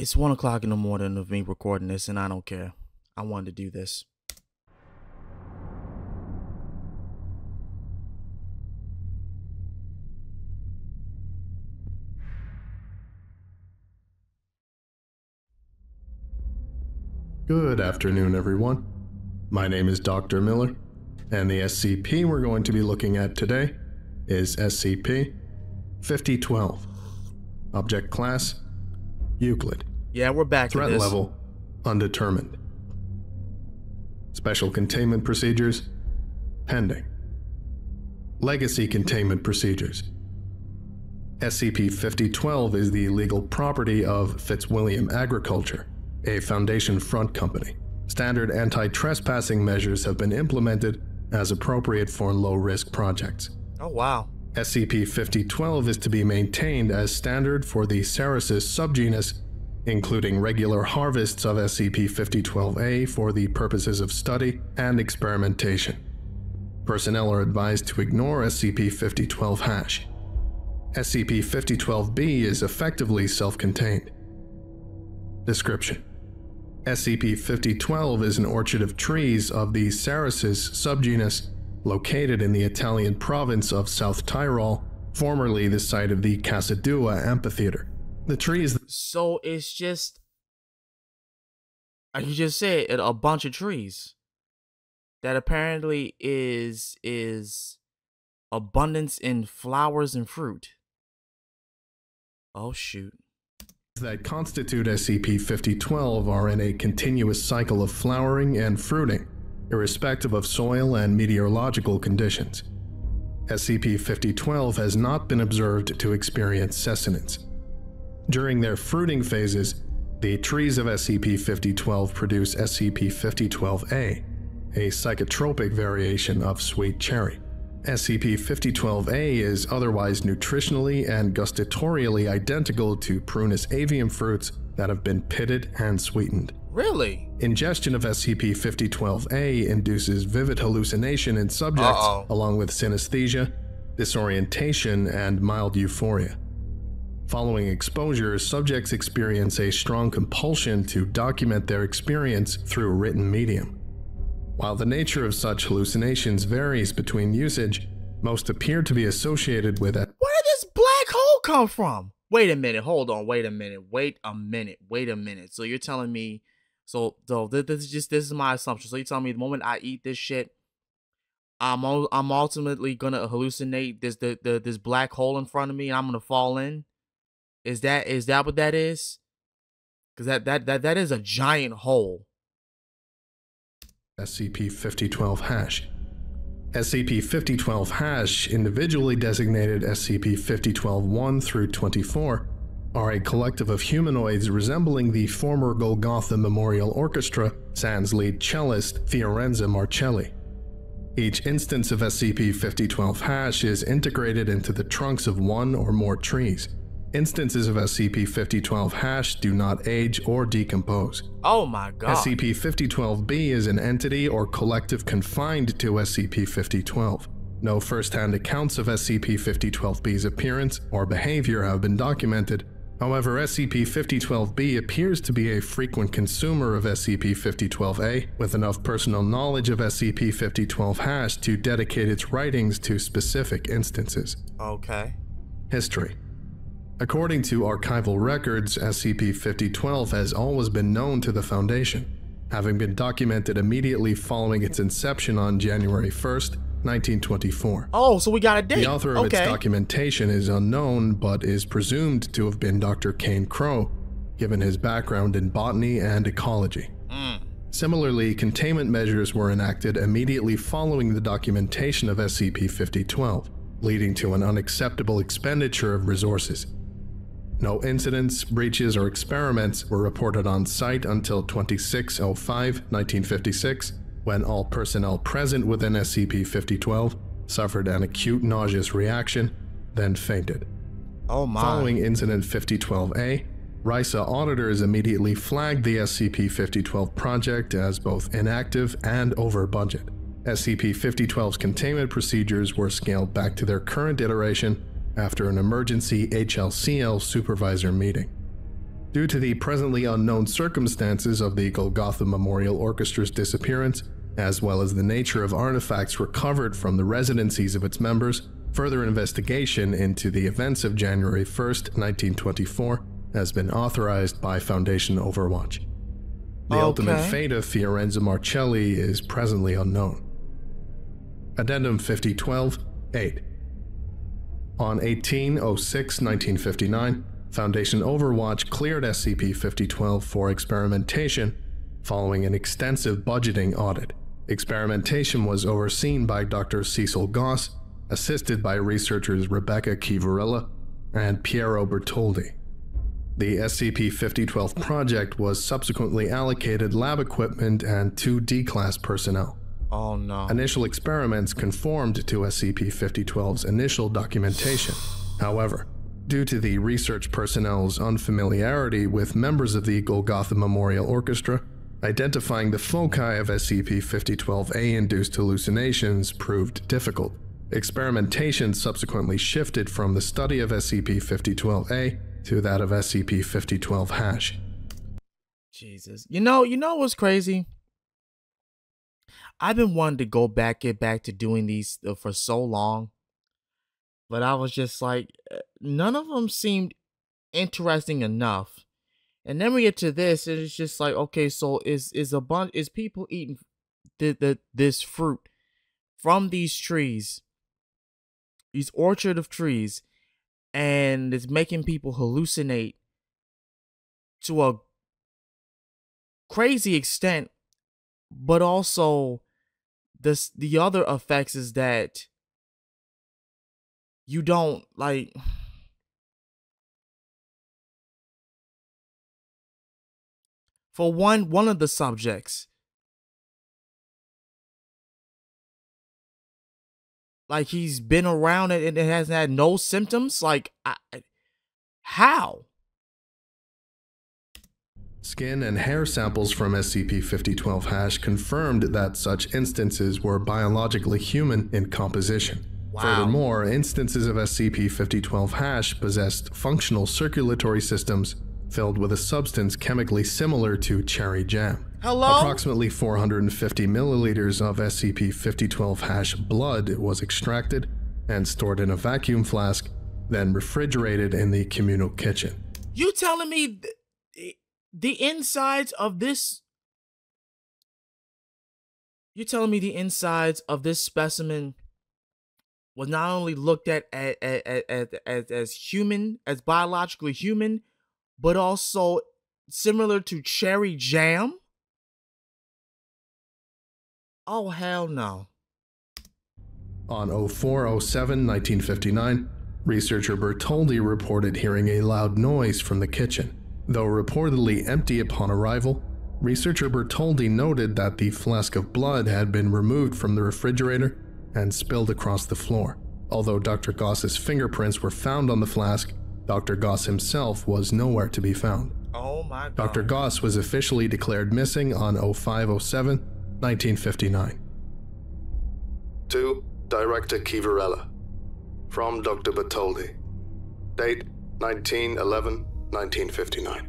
It's 1 o'clock in the morning of me recording this, and I don't care. I wanted to do this. Good afternoon, everyone. My name is Dr. Miller, and the SCP we're going to be looking at today is SCP-5012. Object Class: Euclid. Yeah, we're back to this. Threat level: undetermined. Special containment procedures: pending. Legacy containment procedures. SCP-5012 is the legal property of Fitzwilliam Agriculture, a Foundation front company. Standard anti-trespassing measures have been implemented as appropriate for low-risk projects. Oh, wow. SCP-5012 is to be maintained as standard for the Cereus subgenus, including regular harvests of SCP-5012-A for the purposes of study and experimentation. Personnel are advised to ignore SCP-5012-. SCP-5012-B is effectively self-contained. Description: SCP-5012 is an orchard of trees of the Cereus subgenus located in the Italian province of South Tyrol, formerly the site of the Casadua Amphitheater. The trees... So it's just, like you just said, a bunch of trees that apparently is abundance in flowers and fruit. Oh, shoot. That constitute SCP-5012 are in a continuous cycle of flowering and fruiting, irrespective of soil and meteorological conditions. SCP-5012 has not been observed to experience sustenance. During their fruiting phases, the trees of SCP-5012 produce SCP-5012-A, a psychotropic variation of sweet cherry. SCP-5012-A is otherwise nutritionally and gustatorially identical to Prunus avium fruits that have been pitted and sweetened. Really? Ingestion of SCP-5012-A induces vivid hallucination in subjects, along with synesthesia, disorientation, and mild euphoria. Following exposure, subjects experience a strong compulsion to document their experience through written medium. While the nature of such hallucinations varies between usage, most appear to be associated with it. Where did this black hole come from? Wait a minute, hold on, wait a minute. So you're telling me, so this is my assumption. So you're telling me the moment I eat this shit, I'm ultimately gonna hallucinate this black hole in front of me and I'm gonna fall in? Is that what that is? Because that is a giant hole. SCP-5012-. SCP-5012-, individually designated SCP-5012-1 through 24, are a collective of humanoids resembling the former Golgotha Memorial Orchestra sans lead cellist Fiorenzo Marcelli. Each instance of SCP-5012-, is integrated into the trunks of one or more trees. Instances of SCP-5012-, do not age or decompose. Oh my god. SCP-5012-B is an entity or collective confined to SCP-5012. No first-hand accounts of SCP-5012-B's appearance or behavior have been documented. However, SCP-5012-B appears to be a frequent consumer of SCP-5012-A, with enough personal knowledge of SCP-5012-, to dedicate its writings to specific instances. Okay. History. According to archival records, SCP-5012 has always been known to the Foundation, having been documented immediately following its inception on January 1st, 1924. Oh, so we got a date. The author of its documentation is unknown, but is presumed to have been Dr. Kane Crow, given his background in botany and ecology. Similarly, containment measures were enacted immediately following the documentation of SCP-5012, leading to an unacceptable expenditure of resources. No incidents, breaches, or experiments were reported on site until 26/05/1956, when all personnel present within SCP-5012 suffered an acute nauseous reaction, then fainted. Oh my. Following Incident 5012-A, RISA auditors immediately flagged the SCP-5012 project as both inactive and over budget. SCP-5012's containment procedures were scaled back to their current iteration after an emergency HLCL supervisor meeting. Due to the presently unknown circumstances of the Golgotha Memorial Orchestra's disappearance, as well as the nature of artifacts recovered from the residencies of its members, further investigation into the events of January 1st, 1924 has been authorized by Foundation Overwatch. The ultimate fate of Fiorenzo Marcelli is presently unknown. Addendum 5012-8. On 18/06/1959, Foundation Overwatch cleared SCP-5012 for experimentation following an extensive budgeting audit. Experimentation was overseen by Dr. Cecil Goss, assisted by researchers Rebecca Kivarella and Piero Bertoldi. The SCP-5012 project was subsequently allocated lab equipment and 2 D-Class personnel. Oh no. Initial experiments conformed to SCP-5012's initial documentation. However, due to the research personnel's unfamiliarity with members of the Golgotha Memorial Orchestra, identifying the foci of SCP-5012A-induced hallucinations proved difficult. Experimentation subsequently shifted from the study of SCP-5012A to that of SCP-5012-. Jesus. You know what's crazy? I've been wanting to get back to doing these for so long. But I was just like, none of them seemed interesting enough. And then we get to this, and it's just like, okay, so is people eating this fruit from these trees, these orchard of trees, and it's making people hallucinate to a crazy extent, but also the other effects is that you don't like. For one of the subjects, like he's been around it and it hasn't had no symptoms. Like, how? Skin and hair samples from SCP-5012-, confirmed that such instances were biologically human in composition. Wow. Furthermore, instances of SCP-5012-, possessed functional circulatory systems filled with a substance chemically similar to cherry jam. Hello? Approximately 450 milliliters of SCP-5012-, blood was extracted and stored in a vacuum flask, then refrigerated in the communal kitchen. You telling me the insides of this? You telling me the insides of this specimen was not only looked at as human, as biologically human, but also similar to cherry jam? Oh, hell no. On 04/07/1959, researcher Bertoldi reported hearing a loud noise from the kitchen. Though reportedly empty upon arrival, researcher Bertoldi noted that the flask of blood had been removed from the refrigerator and spilled across the floor. Although Dr. Goss's fingerprints were found on the flask, Dr. Goss himself was nowhere to be found. Oh my God. Dr. Goss was officially declared missing on 05/07/1959. To Director Kivarella. From Dr. Bertoldi. Date 19/11/1959.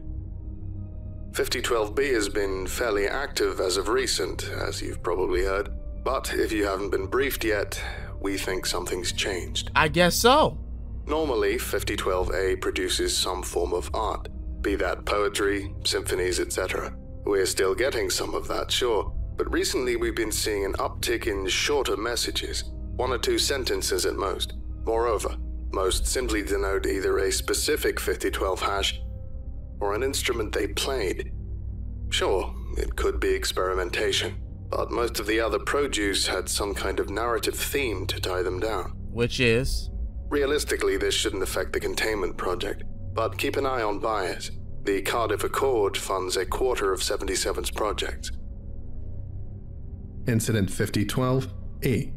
5012B has been fairly active as of recent, as you've probably heard. But if you haven't been briefed yet, we think something's changed. I guess so. Normally, 5012A produces some form of art, be that poetry, symphonies, etc. We're still getting some of that, sure, but recently we've been seeing an uptick in shorter messages, 1 or 2 sentences at most. Moreover, most simply denote either a specific 5012 # or an instrument they played. Sure, it could be experimentation, but most of the other produce had some kind of narrative theme to tie them down. Which is? Realistically, this shouldn't affect the containment project, but keep an eye on buyers. The Cardiff Accord funds a quarter of 77's projects. Incident 5012-E.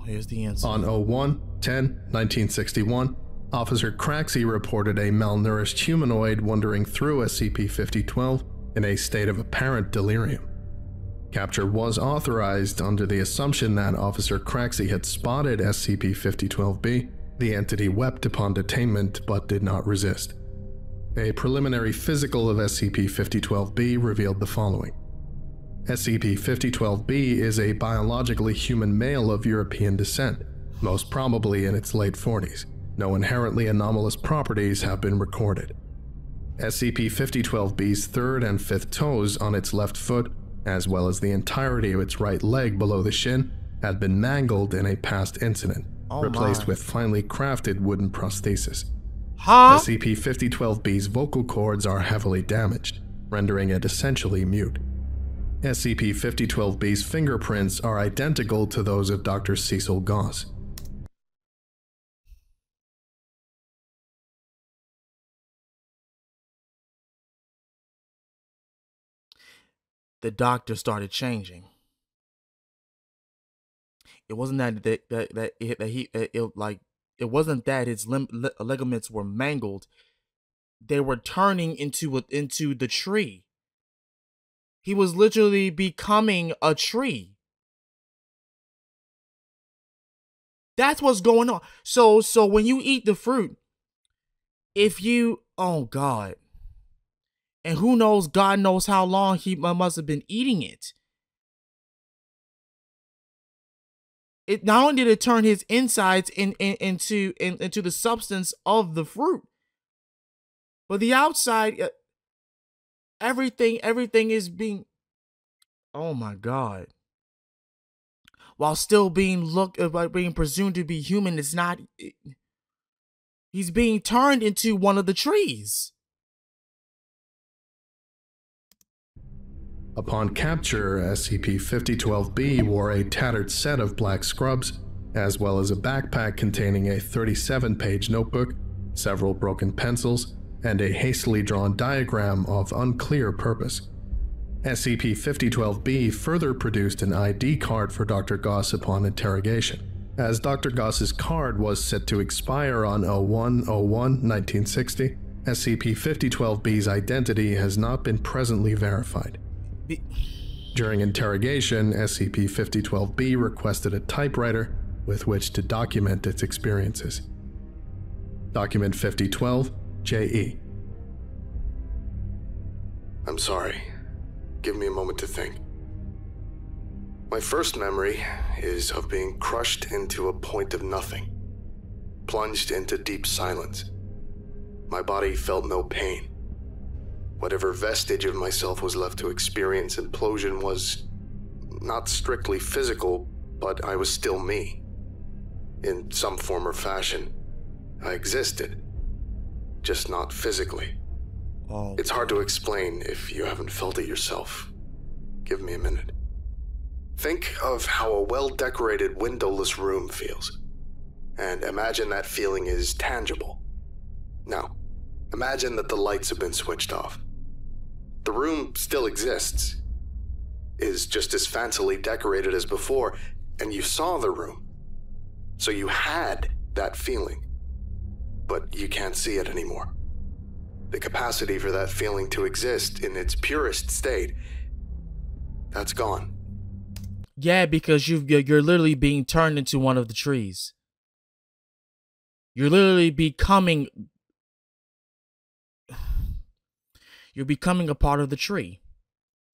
Here's the incident. On 01/10/1961, Officer Craxey reported a malnourished humanoid wandering through SCP-5012 in a state of apparent delirium. Capture was authorized under the assumption that Officer Craxey had spotted SCP-5012-B. The entity wept upon detainment but did not resist. A preliminary physical of SCP-5012-B revealed the following. SCP-5012-B is a biologically human male of European descent, most probably in its late 40s. No inherently anomalous properties have been recorded. SCP-5012-B's third and fifth toes on its left foot, as well as the entirety of its right leg below the shin, had been mangled in a past incident, replaced with finely crafted wooden prosthesis. SCP-5012-B's vocal cords are heavily damaged, rendering it essentially mute. SCP-5012-B's fingerprints are identical to those of Dr. Cecil Goss. The doctor started changing. It wasn't it wasn't that his ligaments were mangled. They were turning into the tree. He was literally becoming a tree. That's what's going on. So when you eat the fruit, oh God, and who knows, God knows how long he must have been eating it. It not only did it turn his insides into the substance of the fruit, but the outside, everything is being, oh my God. While still being being presumed to be human, it's not. He's being turned into one of the trees. Upon capture, SCP-5012-B wore a tattered set of black scrubs, as well as a backpack containing a 37-page notebook, several broken pencils, and a hastily drawn diagram of unclear purpose. SCP-5012-B further produced an ID card for Dr. Goss upon interrogation. As Dr. Goss's card was set to expire on 01/01/1960, SCP-5012-B's identity has not been presently verified. During interrogation, SCP-5012-B requested a typewriter with which to document its experiences. Document 5012, J.E. I'm sorry. Give me a moment to think. My first memory is of being crushed into a point of nothing, plunged into deep silence. My body felt no pain. Whatever vestige of myself was left to experience implosion was not strictly physical, but I was still me. In some form or fashion, I existed, just not physically. Oh. It's hard to explain if you haven't felt it yourself. Give me a minute. Think of how a well-decorated windowless room feels, and imagine that feeling is tangible. Now, imagine that the lights have been switched off. The room still exists, is just as fancily decorated as before, and you saw the room. So you had that feeling, but you can't see it anymore. The capacity for that feeling to exist in its purest state, that's gone. Yeah, because you're literally being turned into one of the trees. You're literally becoming a part of the tree.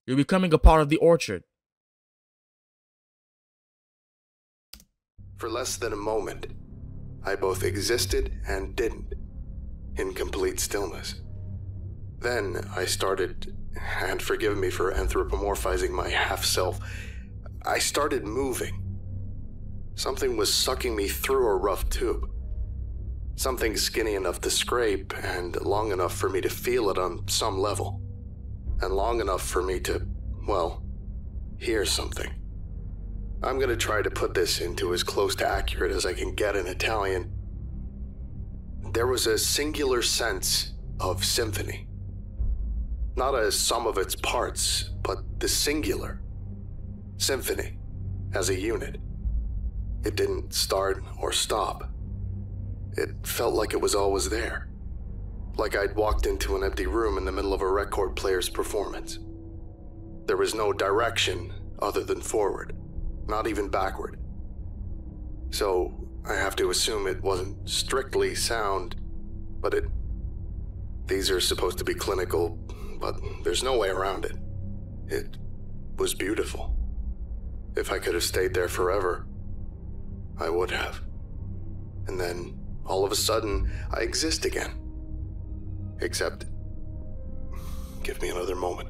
You're becoming a part of the orchard. For less than a moment, I both existed and didn't, in complete stillness. Then I started, and forgive me for anthropomorphizing my half-self, I started moving. Something was sucking me through a rough tube. Something skinny enough to scrape, and long enough for me to feel it on some level. And long enough for me to, well, hear something. I'm gonna try to put this into as close to accurate as I can get in Italian. There was a singular sense of symphony. Not a sum of its parts, but the singular. Symphony, as a unit. It didn't start or stop. It felt like it was always there. Like I'd walked into an empty room in the middle of a record player's performance. There was no direction other than forward, not even backward. So I have to assume it wasn't strictly sound, but it These are supposed to be clinical, but there's no way around it. It was beautiful. If I could have stayed there forever, I would have. And then, all of a sudden, I exist again. Except, give me another moment.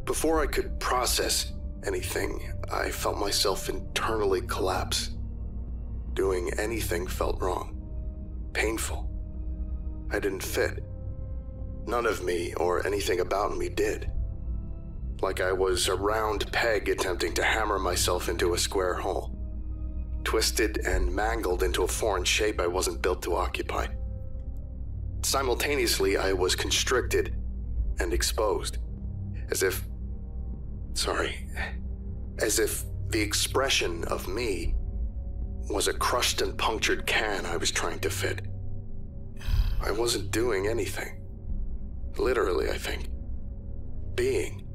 Before I could process anything, I felt myself internally collapse. Doing anything felt wrong. Painful. I didn't fit. None of me or anything about me did. Like I was a round peg attempting to hammer myself into a square hole. Twisted and mangled into a foreign shape I wasn't built to occupy. Simultaneously, I was constricted and exposed. As if the expression of me was a crushed and punctured can I was trying to fit. I wasn't doing anything. Literally, I think. Being.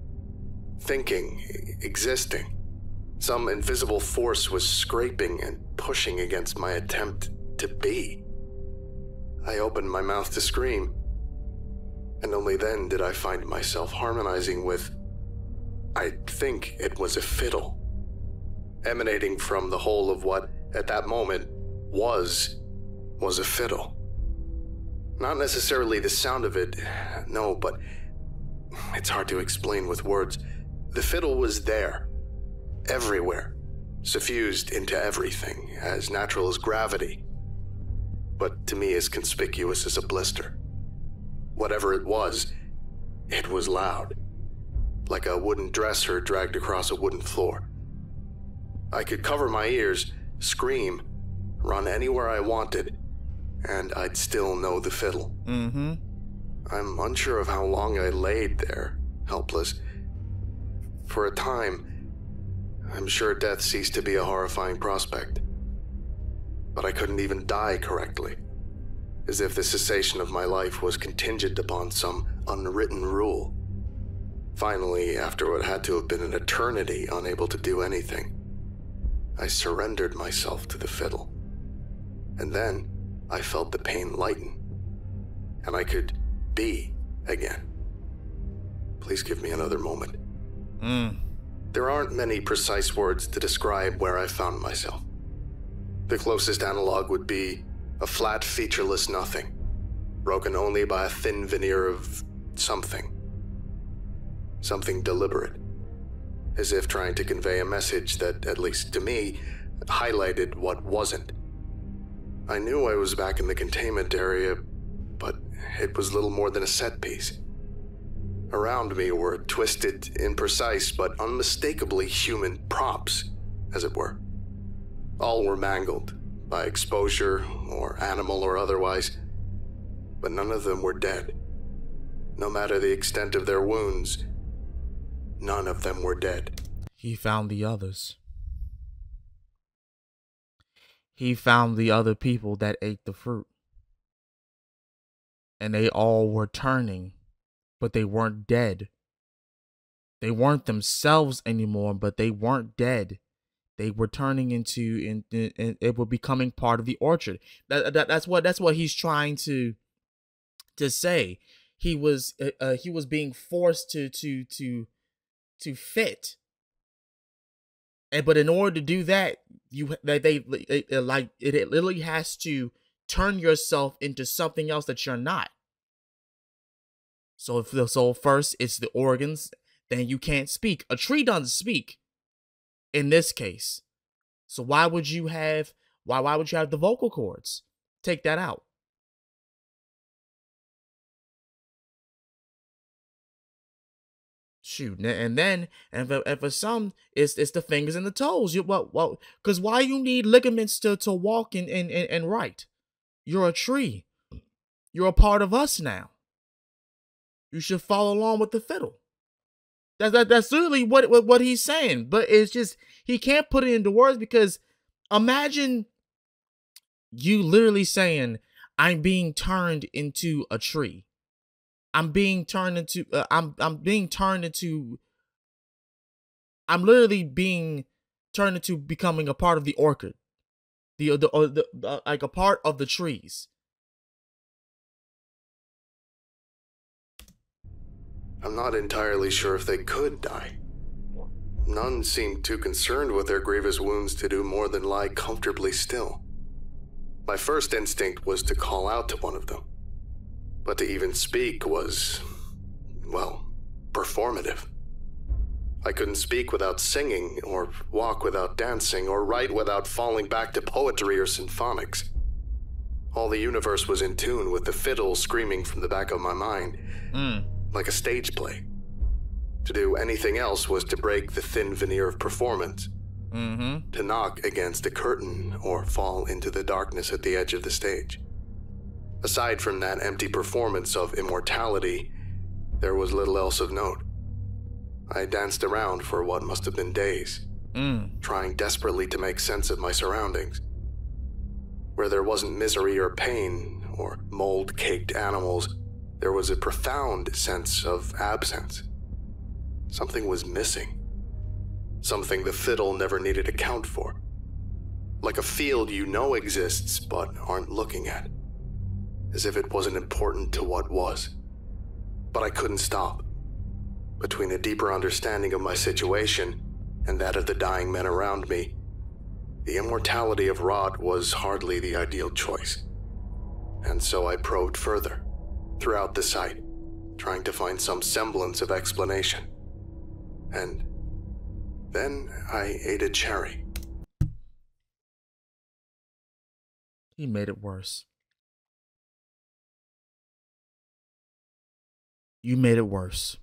Thinking. Existing. Some invisible force was scraping and pushing against my attempt to be. I opened my mouth to scream, and only then did I find myself harmonizing with, I think it was a fiddle, emanating from the whole of what, at that moment, was a fiddle. Not necessarily the sound of it, no, but it's hard to explain with words. The fiddle was there, everywhere, suffused into everything, as natural as gravity, but to me as conspicuous as a blister. Whatever it was loud, like a wooden dresser dragged across a wooden floor. I could cover my ears, scream, run anywhere I wanted, and I'd still know the fiddle. I'm unsure of how long I laid there, helpless. For a time, I'm sure death ceased to be a horrifying prospect. But I couldn't even die correctly, as if the cessation of my life was contingent upon some unwritten rule. Finally, after what had to have been an eternity unable to do anything, I surrendered myself to the fiddle. And then I felt the pain lighten, and I could be again. Please give me another moment. There aren't many precise words to describe where I found myself. The closest analog would be a flat, featureless nothing, broken only by a thin veneer of something. Something deliberate, as if trying to convey a message that, at least to me, highlighted what wasn't. I knew I was back in the containment area, but it was little more than a set piece. Around me were twisted, imprecise, but unmistakably human props, as it were. All were mangled by exposure, or animal or otherwise, but none of them were dead. No matter the extent of their wounds, none of them were dead. He found the others. He found the other people that ate the fruit. And they all were turning, but they weren't dead. They weren't themselves anymore, but they weren't dead. They were turning into, and it were becoming part of the orchard. That's what he's trying to say. He was being forced to fit. But in order to do that, it literally has to turn yourself into something else that you're not. So first it's the organs, then you can't speak. A tree doesn't speak in this case. So why would you have the vocal cords? Take that out. Shoot, and for some, it's the fingers and the toes. Because why you need ligaments to walk and write? You're a tree. You're a part of us now. You should follow along with the fiddle. That's really what he's saying. But it's just he can't put it into words, because imagine you literally saying, "I'm being turned into a tree. I'm literally being turned into becoming a part of the orchid, like a part of the trees." I'm not entirely sure if they could die. None seemed too concerned with their grievous wounds to do more than lie comfortably still. My first instinct was to call out to one of them, but to even speak was, well, performative. I couldn't speak without singing, or walk without dancing, or write without falling back to poetry or symphonics. All the universe was in tune with the fiddle screaming from the back of my mind, like a stage play. To do anything else was to break the thin veneer of performance, to knock against a curtain or fall into the darkness at the edge of the stage. Aside from that empty performance of immortality, there was little else of note. I danced around for what must have been days, trying desperately to make sense of my surroundings. Where there wasn't misery or pain or mold-caked animals, there was a profound sense of absence. Something was missing. Something the fiddle never needed to account for. Like a field you know exists but aren't looking at. As if it wasn't important to what was. But I couldn't stop. Between a deeper understanding of my situation and that of the dying men around me, the immortality of Rod was hardly the ideal choice. And so I probed further, throughout the site, trying to find some semblance of explanation. And then I ate a cherry. He made it worse. You made it worse.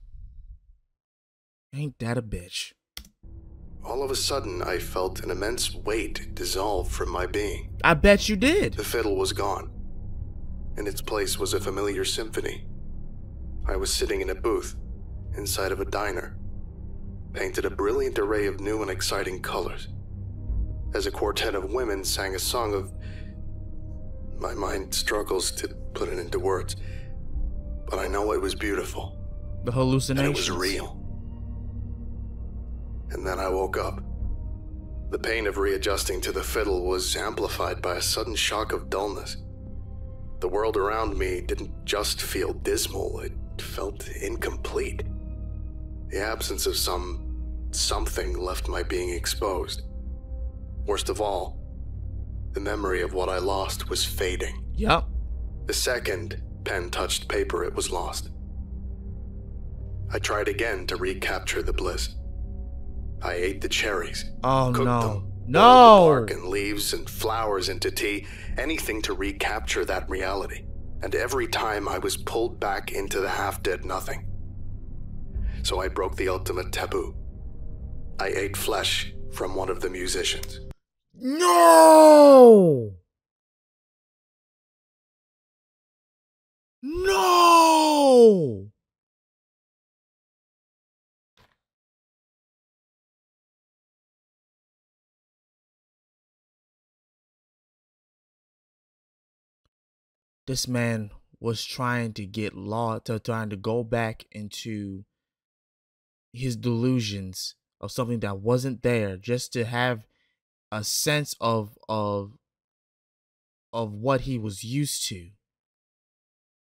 Ain't that a bitch? All of a sudden, I felt an immense weight dissolve from my being. I bet you did. The fiddle was gone. In its place was a familiar symphony. I was sitting in a booth, inside of a diner, painted a brilliant array of new and exciting colors, as a quartet of women sang a song of... My mind struggles to put it into words, but I know it was beautiful. The hallucinations. And it was real. And then I woke up. The pain of readjusting to the fiddle was amplified by a sudden shock of dullness. The world around me didn't just feel dismal, it felt incomplete. The absence of something left my being exposed. Worst of all, the memory of what I lost was fading. Yep. The second pen touched paper, it was lost. I tried again to recapture the bliss. I ate the cherries. Oh, cooked no. them, No! boiled the bark and leaves and flowers into tea, anything to recapture that reality. And every time I was pulled back into the half-dead nothing. So I broke the ultimate taboo. I ate flesh from one of the musicians. No! No! This man was trying to get trying to go back into his delusions of something that wasn't there, just to have a sense of what he was used to.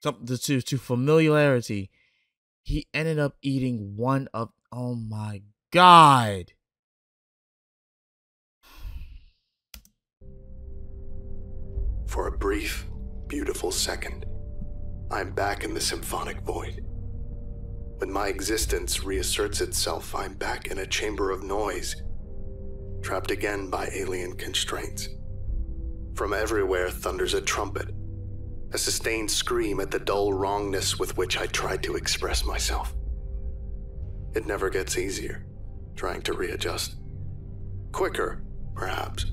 Something to familiarity. He ended up eating one of, oh my God. For a brief, beautiful second, I'm back in the symphonic void. When my existence reasserts itself, I'm back in a chamber of noise, trapped again by alien constraints. From everywhere thunders a trumpet, a sustained scream at the dull wrongness with which I tried to express myself. It never gets easier, trying to readjust. Quicker, perhaps,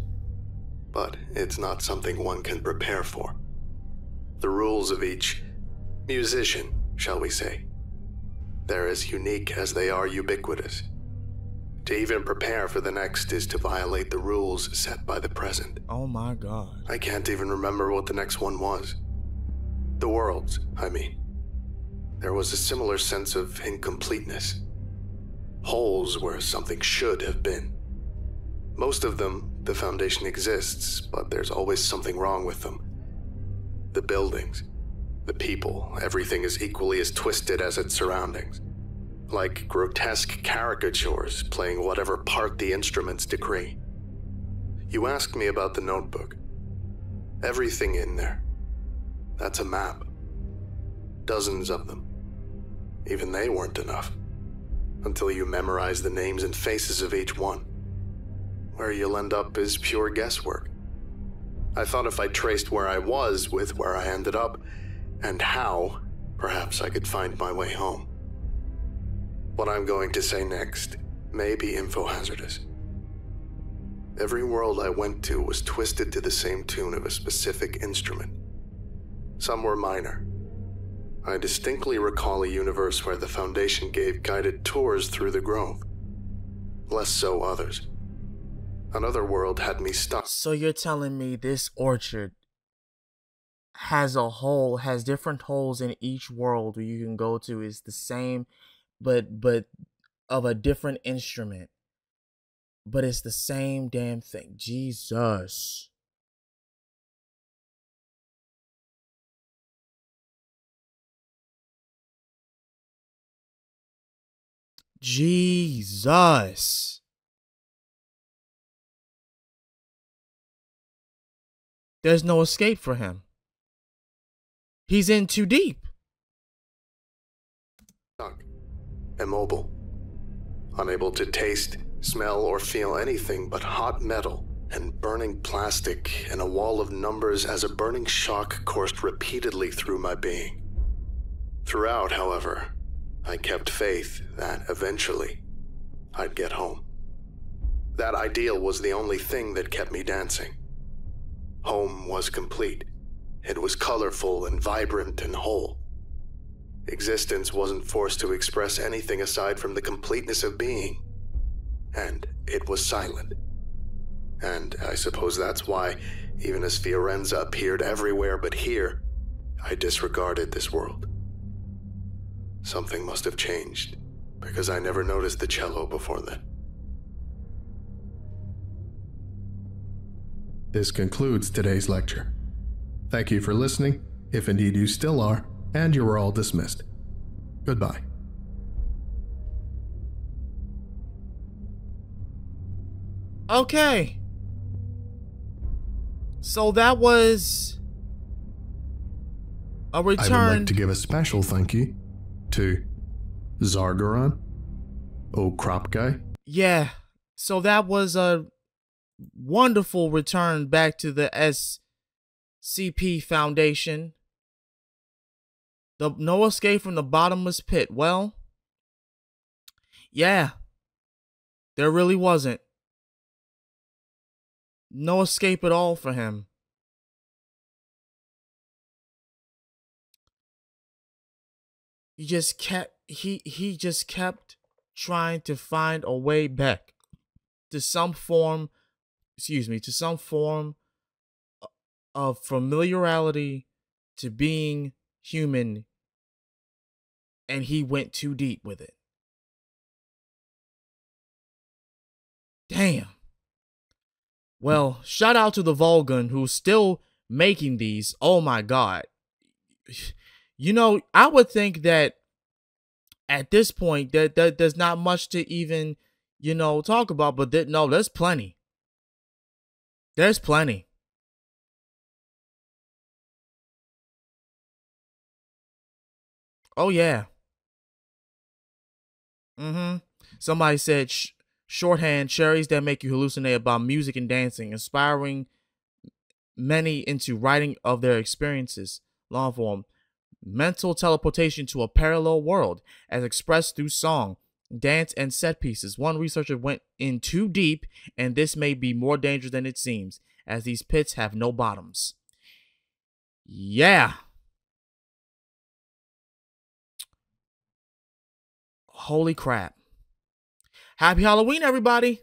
but it's not something one can prepare for. The rules of each musician, shall we say, they're as unique as they are ubiquitous. To even prepare for the next is to violate the rules set by the present. Oh my God. I can't even remember what the next one was. The worlds, I mean. There was a similar sense of incompleteness. Holes where something should have been. Most of them, the foundation exists, but there's always something wrong with them. The buildings, the people, everything is equally as twisted as its surroundings. like grotesque caricatures playing whatever part the instruments decree. You asked me about the notebook. Everything in there. That's a map. Dozens of them. Even they weren't enough. Until you memorize the names and faces of each one. Where you'll end up is pure guesswork. I thought if I traced where I was with where I ended up, and how, perhaps I could find my way home. What I'm going to say next may be info-hazardous. Every world I went to was twisted to the same tune of a specific instrument. Some were minor. I distinctly recall a universe where the Foundation gave guided tours through the grove. Less so others. Another world had me stuck. So you're telling me this orchard has different holes in each world where you can go to, is the same, but of a different instrument. But it's the same damn thing. Jesus. Jesus. There's no escape for him. He's in too deep. Stuck. Immobile. Unable to taste, smell, or feel anything but hot metal and burning plastic and a wall of numbers as a burning shock coursed repeatedly through my being. Throughout, however, I kept faith that eventually I'd get home. That ideal was the only thing that kept me dancing. Home was complete. It was colorful and vibrant and whole. Existence wasn't forced to express anything aside from the completeness of being. And it was silent. And I suppose that's why, even as Fiorenza appeared everywhere but here, I disregarded this world. Something must have changed, because I never noticed the cello before then. This concludes today's lecture. Thank you for listening, if indeed you still are, and you are all dismissed. Goodbye. Okay. So that was a return. I would like to give a special thank you to Zargaron, Crop Guy. Yeah. So that was a wonderful return back to the SCP Foundation. The No Escape from the Bottomless Pit. Well, yeah. There really wasn't. No escape at all for him. He just kept trying to find a way back to some form, to some form of familiarity, to being human, and he went too deep with it. Damn. Well, shout out to TheVolgun, who's still making these. Oh my god. You know, I would think that at this point that there's not much to even, talk about, but no, there's plenty. There's plenty. Oh yeah. Somebody said shorthand, cherries that make you hallucinate about music and dancing, inspiring many into writing of their experiences. Long form, mental teleportation to a parallel world as expressed through song, dance, and set pieces. One researcher went in too deep, and this may be more dangerous than it seems, as these pits have no bottoms. Yeah. Holy crap. Happy Halloween, everybody.